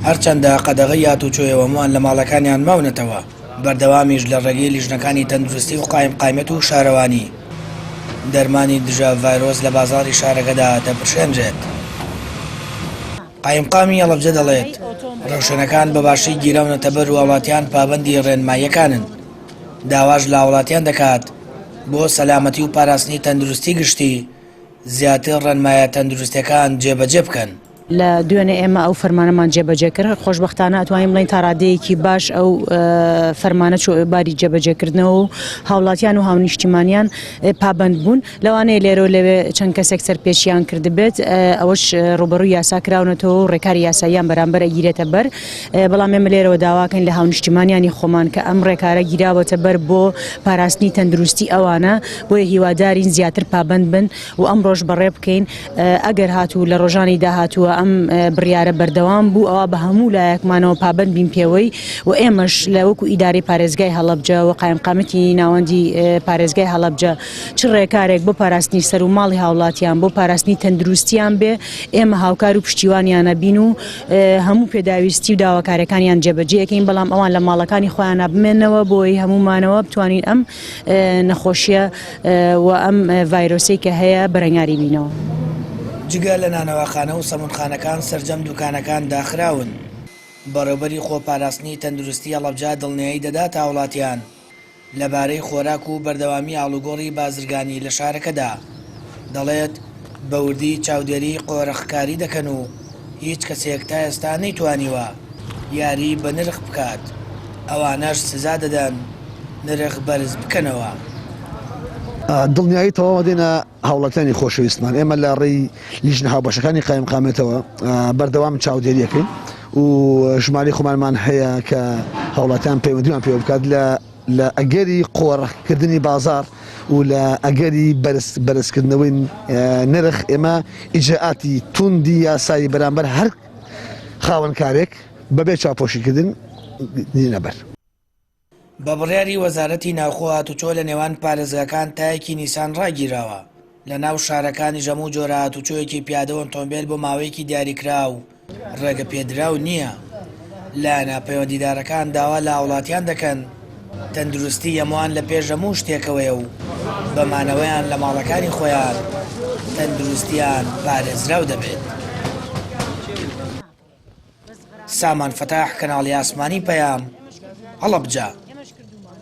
هەرچەندە قەدەغەی هاتوچۆیەوەمان لە ماڵەکانیان ماونەتەوە، بەردەوامیش لە ڕێگەی لیژنەکانی تەندروستی و قایمقامەت و شارەوانی دەرمانی دژە ڤایرۆس لە بازاڕی شارەکەدا دەپرشێنرێت. قایمقامی هەڵەبجە دەڵێت ڕەوشنەکان بە باشی گیرەونەتە بەر و وڵاتیان پابەندی ڕێنماییەکانن. داواش لە وڵاتیان دەکات بۆ سەلامەتی و پاراستنی تەندروستی گشتی زیاتر ڕێنمایە تەندروستیەکان جێبەجێ بکەن. لە دوێنێ ئێمە ئەو فەرمانەمان جێبەجێ کرد، خۆشبەختانە ئەتوانین بڵین تا ڕادەیەکی باش ئەو فەرمانە چۆ باری جێبەجێکردنەوە و هاوڵاتیان و هاونیشتیمانیان پابند بوون. لەوانەیە لێرە و لەوێ چەند کەسێک سەرپێچیان کردبێت، ئەوەش ڕوبەڕووی یاسا کراونەتەوە و ڕێکاری یاساییان بەرامبەر ئەگیرێتە بەر. بەڵام ئێمە لێرەوە داواکەین لە هاونیشتیمانیانی خۆمان کە ئەم ڕێکارە گیراوەتە بەر بۆ پاراستنی تەندروستی ئەوانە، بۆیە هیوادارین زیاتر پابند بن و ئەم ڕۆژ بەڕێ بکەین. ئەگەر هاتوو لە ڕۆژانی داهاتووە ئەم بڕیارە بەردەوام بوو، ئەوە بە هەموو لایەکمانەوە پابند بین پێوەی و ئێمەش لە وەکو ئیداری پارێزگای هەڵەبجە و قایمقامەتی ناوەندی پارێزگای هەڵەبجە چ ڕێکارێک بۆ پاراستنی سەر و ماڵی هاوڵاتیان بۆ پاراستنی تەندروستیان بێ، ئێمە هاوکار و پشتیوانیانە بین و هەموو پێداویستی و داواکارەکانیان جێبەجێەکەین، بەڵام ئەوان لە ماڵەکانی خۆیان بمێنەوە بۆی هەمومانەوە بتوانین ئەم نەخۆشیە و ئەم ڤایرۆسی کە هەیە بەرەنگاری بینەوە. جگە لە نانەواخانە و سەمونخانەکان سەرجەم دوکانەکان داخراون. بەڕێوەبەری خۆپاراستنی تەندروستی هەڵەبجە دڵنیایی دەدات هاوڵاتیان لەبارەی خۆراک و بەردەوامی ئاڵوگۆڕی بازرگانی لە شارەکەدا. دەڵێت بەوردی چاودێری قۆرەخکاری دەکەن و هیچ کەسێک تا ئێستا نەیتوانیوە یاری بە نرخ بکات، ئەوانەش سزا دەدەن نرخ بەرز بکەنەوە. دڵنیایی تەواو دێنە هاوڵاتیانی خۆشەویستمان. ئێمە لە ڕێی لیژنە هاوبەشەکانی قایمقامەتەوە بەردەوام چاودێریەکەین و ژماری خۆمانمان هەیە کە هاوڵاتیان پەیوەندیمان پێوە بکات لە ئەگەری قۆڕەکردنی بازار و لە ئەگەری بەرزکردنەوەی نرخ. ئێمە ئیجراعاتی توندی یاسایی بەرامبەر هەر خاوەنکارێک بەبێ چاوپۆشیکردن دینە بەر. بە بڕیاری وەزارەتی ناوخۆ هاتوچۆ لە نێوان پارێزگاکان تایەکی نیسان ڕاگیراوە لە ناو شارەکانی ژەموو جۆرە هاتوچۆیەکی پیادە و ئۆتۆمبیل بۆ ماوەیەکی دیاریکرا و ڕێگە پێدراو نییە. لایەنە پەیوەندیدارەکان داوا لە هاوڵاتیان دەکەن تەندروستی هەمووان لە پێش هەموو شتێکەوەیە و بەمانەوەیان لە ماڵەکانی خۆیان تەندروستیان پارێزراو دەبێت. سامان فەتاح، کەناڵی ئاسمانی پەیام، هەڵەبجە.